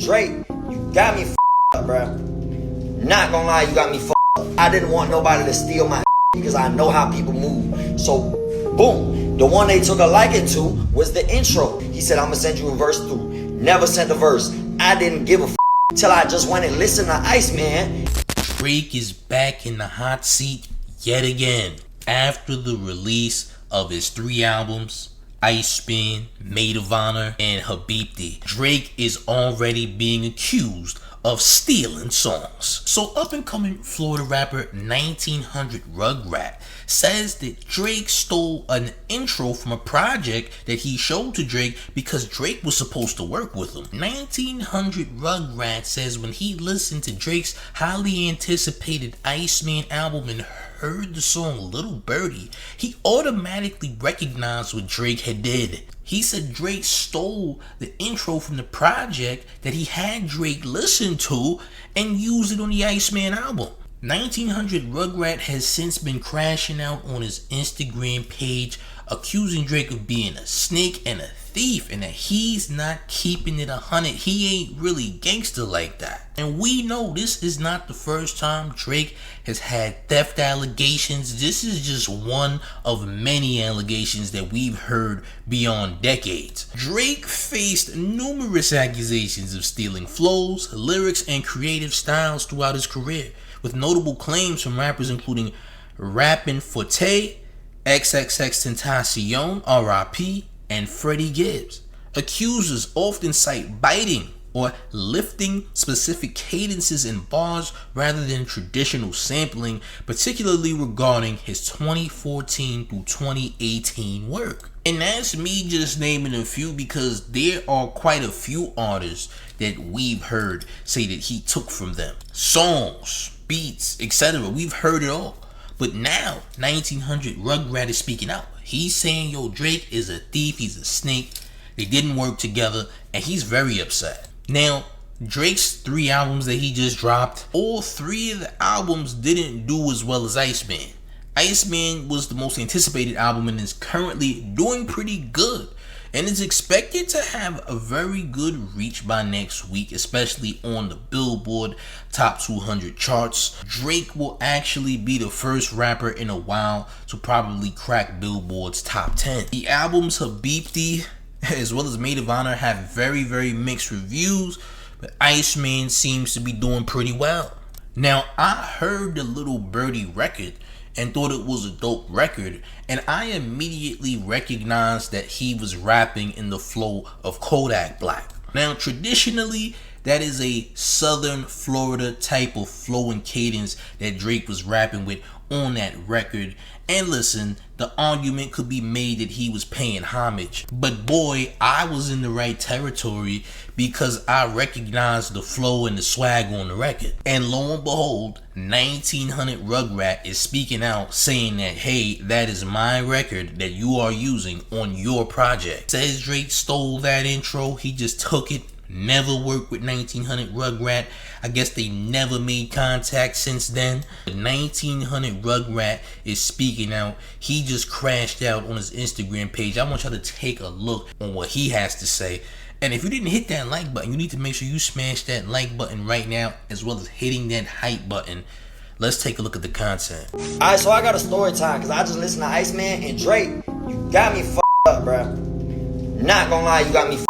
Drake, you got me up, bro. Not gonna lie, you got me up. I didn't want nobody to steal my because I know how people move. So, boom. The one they took a liking to was the intro. He said, I'm gonna send you a verse through. Never sent a verse. I didn't give a till I just went and listened to Iceman. Drake is back in the hot seat yet again. After the release of his 3 albums, Iceman, Maid of Honor, and Birdie, Drake is already being accused of stealing songs. So up-and-coming Florida rapper 1900Rugrat says that Drake stole an intro from a project that he showed to Drake because Drake was supposed to work with him. 1900Rugrat says when he listened to Drake's highly anticipated Iceman album and heard the song Little Birdie, he automatically recognized what Drake had did. He said Drake stole the intro from the project that he had Drake listen to and used it on the Iceman album. 1900Rugrat has since been crashing out on his Instagram page, accusing Drake of being a snake and a thief, and that he's not keeping it 100. He ain't really gangster like that. And we know this is not the first time Drake has had theft allegations. This is just one of many allegations that we've heard beyond decades. Drake faced numerous accusations of stealing flows, lyrics, and creative styles throughout his career, with notable claims from rappers including Rappin' Forte, XXXTentacion, R.I.P., and Freddie Gibbs. Accusers often cite biting or lifting specific cadences and bars rather than traditional sampling, particularly regarding his 2014 through 2018 work. And that's me just naming a few because there are quite a few artists that we've heard say that he took from them. Songs, beats, etc. We've heard it all. But now 1900Rugrat is speaking out. He's saying, yo, Drake is a thief, he's a snake, they didn't work together, and he's very upset. Now, Drake's 3 albums that he just dropped, all 3 of the albums didn't do as well as Iceman. Iceman was the most anticipated album and is currently doing pretty good, and is expected to have a very good reach by next week, especially on the Billboard Top 200 charts. Drake will actually be the first rapper in a while to probably crack Billboard's Top 10. The albums Birdie as well as Maid of Honor have very mixed reviews, but Iceman seems to be doing pretty well. Now, I heard the Little Birdie record and thought it was a dope record, and I immediately recognized that he was rapping in the flow of Kodak Black. Now, traditionally, that is a Southern Florida type of flow and cadence that Drake was rapping with on that record. And listen, the argument could be made that he was paying homage, but boy, I was in the right territory because I recognized the flow and the swag on the record. And lo and behold, 1900Rugrat is speaking out saying that, hey, that is my record that you are using on your project. Says Drake stole that intro, he just took it. Never worked with 1900Rugrat. I guess they never made contact since then. But 1900Rugrat is speaking out. He just crashed out on his Instagram page. I want y'all to take a look on what he has to say. And if you didn't hit that like button, you need to make sure you smash that like button right now, as well as hitting that hype button. Let's take a look at the content. Alright, so I got a story time because I just listened to Iceman and Drake. You got me up, bro. Not gonna lie, you got me up.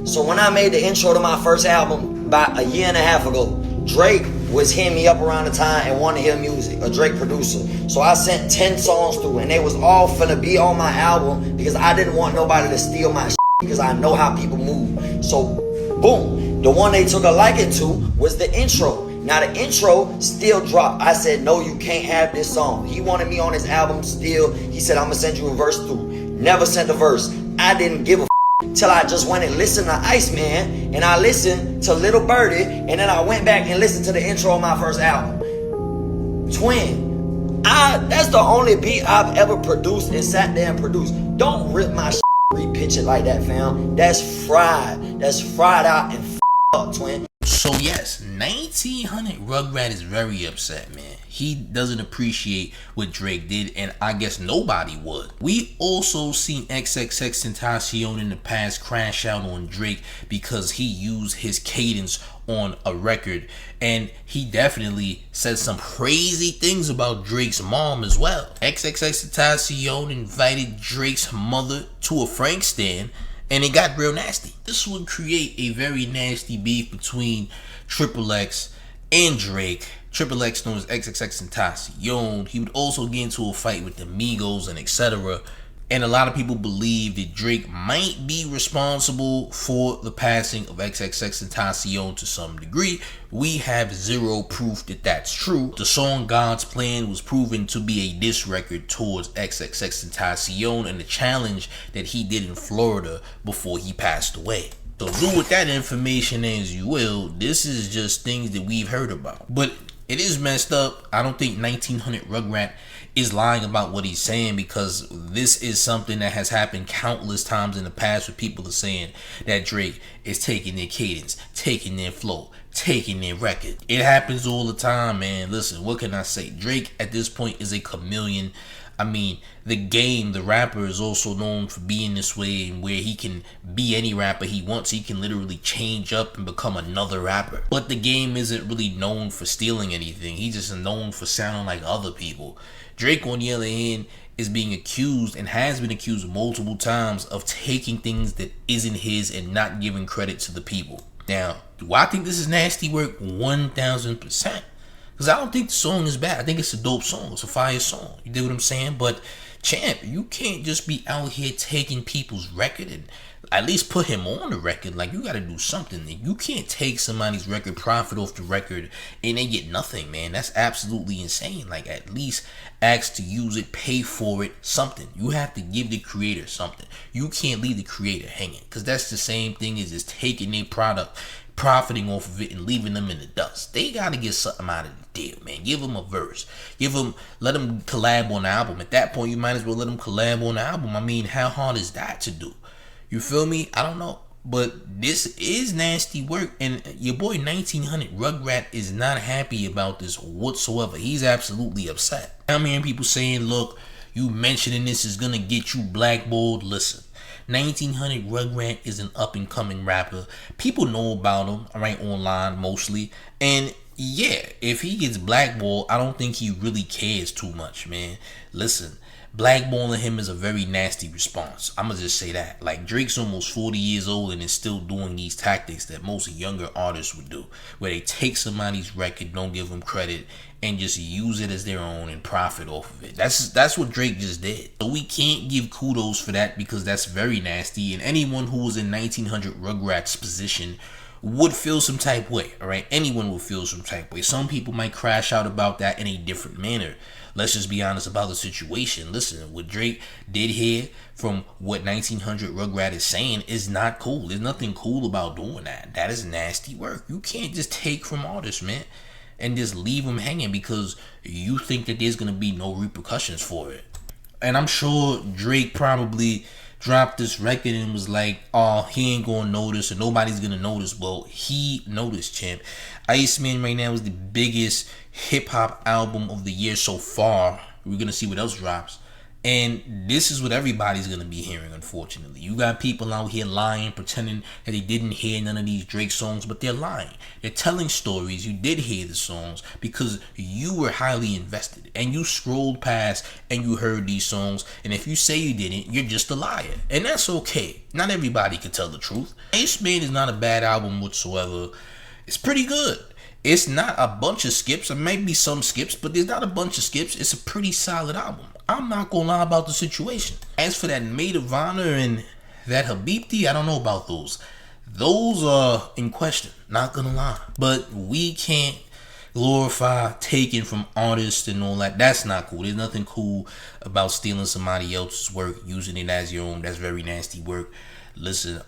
So when I made the intro to my first album about a year and a half ago, Drake was hitting me up around the time and wanted to hear music, a Drake producer. So I sent 10 songs through and they was all finna be on my album because I didn't want nobody to steal my because I know how people move. So boom, the one they took a liking to was the intro. Now the intro still dropped. I said, no, you can't have this song. He wanted me on his album still. He said, I'm gonna send you a verse through. Never sent a verse. I didn't give a till I just went and listened to Iceman, and I listened to Little Birdie, and then I went back and listened to the intro of my first album. Twin, that's the only beat I've ever produced and sat there and produced. Don't rip my repitch it like that, fam. That's fried. That's fried out and up, twin. So yes, 1900Rugrat is very upset, man. He doesn't appreciate what Drake did, and I guess nobody would. We also seen XXXTentacion in the past crash out on Drake because he used his cadence on a record, and he definitely said some crazy things about Drake's mom as well. XXXTentacion invited Drake's mother to a Frank stand, and it got real nasty. This would create a very nasty beef between Triple X and Drake. Triple X, known as XXXTentacion, he would also get into a fight with the Migos and etc. And a lot of people believe that Drake might be responsible for the passing of XXXTentacion to some degree. We have zero proof that that's true. The song God's Plan was proven to be a diss record towards XXXTentacion and the challenge that he did in Florida before he passed away. So do with that information as you will. This is just things that we've heard about. But it is messed up. I don't think 1900Rugrat is lying about what he's saying, because this is something that has happened countless times in the past where people are saying that Drake is taking their cadence, taking their flow, taking their record. It happens all the time, man. Listen, what can I say? Drake at this point is a chameleon. I mean, the game, the rapper, is also known for being this way, and where he can be any rapper he wants. He can literally change up and become another rapper. But the game isn't really known for stealing anything. He's just known for sounding like other people. Drake, on the other hand, is being accused, and has been accused multiple times, of taking things that isn't his and not giving credit to the people. Now, do I think this is nasty work? 1000%. Because I don't think the song is bad. I think it's a dope song. It's a fire song. You dig what I'm saying? But, champ, you can't just be out here taking people's record and at least put him on the record. Like, you got to do something. You can't take somebody's record, profit off the record, and they get nothing, man. That's absolutely insane. Like, at least ask to use it, pay for it, something. You have to give the creator something. You can't leave the creator hanging, because that's the same thing as just taking their product, profiting off of it, and leaving them in the dust. They gotta get something out of the deal, man. Give them a verse. Let them collab on the album. At that point, you might as well let them collab on the album. I mean, how hard is that to do? You feel me? I don't know. But this is nasty work, and your boy 1900Rugrat is not happy about this whatsoever. He's absolutely upset. I'm hearing people saying, look, you mentioning this is gonna get you blackballed. Listen, 1900Rugrat is an up-and-coming rapper. People know about him, alright, online mostly. And yeah, if he gets blackballed, I don't think he really cares too much, man. Listen, blackballing him is a very nasty response. I'ma just say that. Like, Drake's almost 40 years old and is still doing these tactics that most younger artists would do, where they take somebody's record, don't give them credit, and just use it as their own and profit off of it. That's what Drake just did. So we can't give kudos for that, because that's very nasty, and anyone who was in 1900Rugrat's position would feel some type way, alright? Anyone would feel some type way. Some people might crash out about that in a different manner. Let's just be honest about the situation. Listen, what Drake did here, from what 1900Rugrat is saying, is not cool. There's nothing cool about doing that. That is nasty work. You can't just take from artists, man, and just leave them hanging because you think that there's going to be no repercussions for it. And I'm sure Drake probably dropped this record and was like, oh, he ain't gonna notice, or nobody's gonna notice. Well, he noticed, champ. Iceman right now is the biggest hip-hop album of the year so far. We're gonna see what else drops. And this is what everybody's gonna be hearing, unfortunately. You got people out here lying, pretending that they didn't hear none of these Drake songs, but they're lying. They're telling stories. You did hear the songs because you were highly invested, and you scrolled past and you heard these songs. And if you say you didn't, you're just a liar. And that's okay. Not everybody can tell the truth. Iceman is not a bad album whatsoever. It's pretty good. It's not a bunch of skips. There might be some skips, but there's not a bunch of skips. It's a pretty solid album. I'm not gonna lie about the situation. As for that Maid of Honor and that Habibti, I don't know about those. Those are in question, not gonna lie. But we can't glorify taking from artists and all that. That's not cool. There's nothing cool about stealing somebody else's work, using it as your own. That's very nasty work. Listen,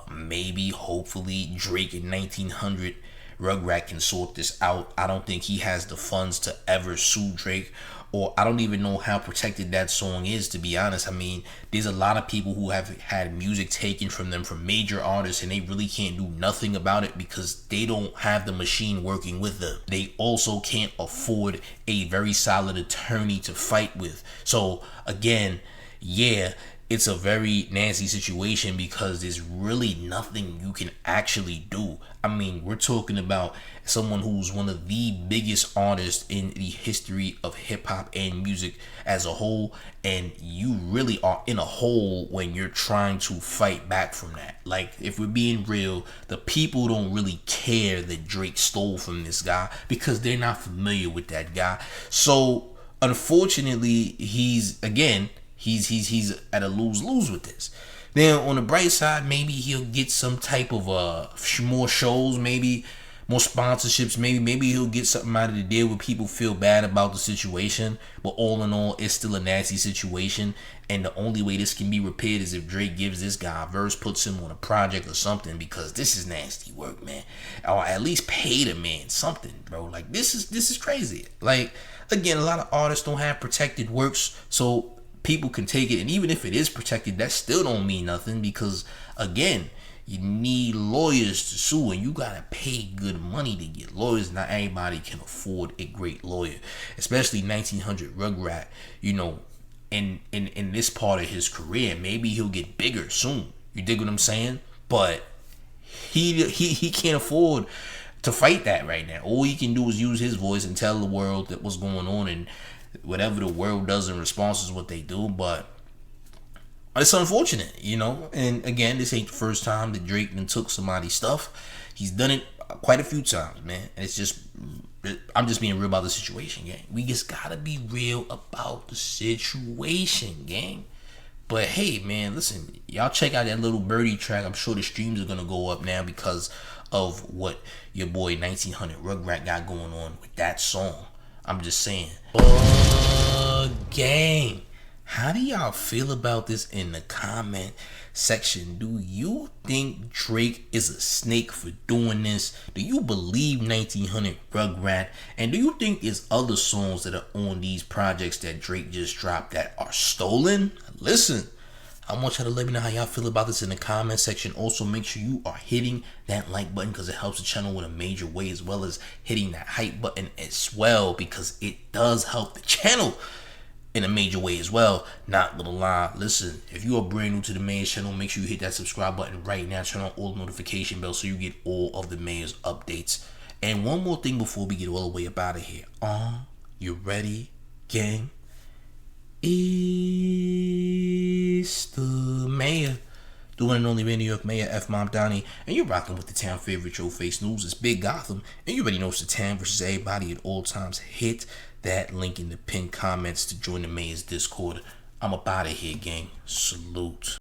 maybe, hopefully, Drake and 1900 Rugrat can sort this out. I don't think he has the funds to ever sue Drake, or I don't even know how protected that song is, to be honest. I mean, there's a lot of people who have had music taken from them from major artists, and they really can't do nothing about it because they don't have the machine working with them. They also can't afford a very solid attorney to fight with. So again, yeah, it's a very nasty situation because there's really nothing you can actually do. I mean, we're talking about someone who's one of the biggest artists in the history of hip-hop and music as a whole, and you really are in a hole when you're trying to fight back from that. Like, if we're being real, the people don't really care that Drake stole from this guy because they're not familiar with that guy. So unfortunately, he's at a lose-lose with this. Then on the bright side, maybe he'll get some type of more shows, maybe more sponsorships, maybe he'll get something out of the deal where people feel bad about the situation. But all in all, it's still a nasty situation, and the only way this can be repaired is if Drake gives this guy a verse, puts him on a project or something, because this is nasty work, man. Or at least pay the man something, bro. Like, this is crazy. Like, again, a lot of artists don't have protected works, so people can take it, and even if it is protected, that still don't mean nothing, because again, you need lawyers to sue, and you gotta pay good money to get lawyers. Not everybody can afford a great lawyer, especially 1900Rugrat. You know, in this part of his career, maybe he'll get bigger soon. You dig what I'm saying? But he can't afford to fight that right now. All he can do is use his voice and tell the world that what's going on, and whatever the world does in response is what they do. But it's unfortunate, you know. And again, this ain't the first time that Drake done took somebody's stuff. He's done it quite a few times, man. And it's just, I'm just being real about the situation, gang. We just gotta be real about the situation, gang. But hey, man, listen, y'all check out that little Birdie track. I'm sure the streams are gonna go up now because of what your boy 1900Rugrat got going on with that song. I'm just saying. Gang, how do y'all feel about this in the comment section? Do you think Drake is a snake for doing this? Do you believe 1900Rugrat? And do you think there's other songs that are on these projects that Drake just dropped that are stolen? Listen, I want y'all to let me know how y'all feel about this in the comment section. Also, make sure you are hitting that like button because it helps the channel in a major way, as well as hitting that hype button as well, because it does help the channel in a major way as well. Not gonna lie, listen, if you are brand new to the Mayor's channel, make sure you hit that subscribe button right now. Turn on all the notification bells so you get all of the Mayor's updates. And one more thing before we get all the way up out of here. You ready, gang? It's the Mayor, the one and only New York Mayor, F. Mom Donnie, and you're rocking with the town favorite Showface News. It's Big Gotham, and you already know it's the town versus everybody at all times. Hit that link in the pinned comments to join the Mayor's Discord. I'm up out of here, gang. Salute.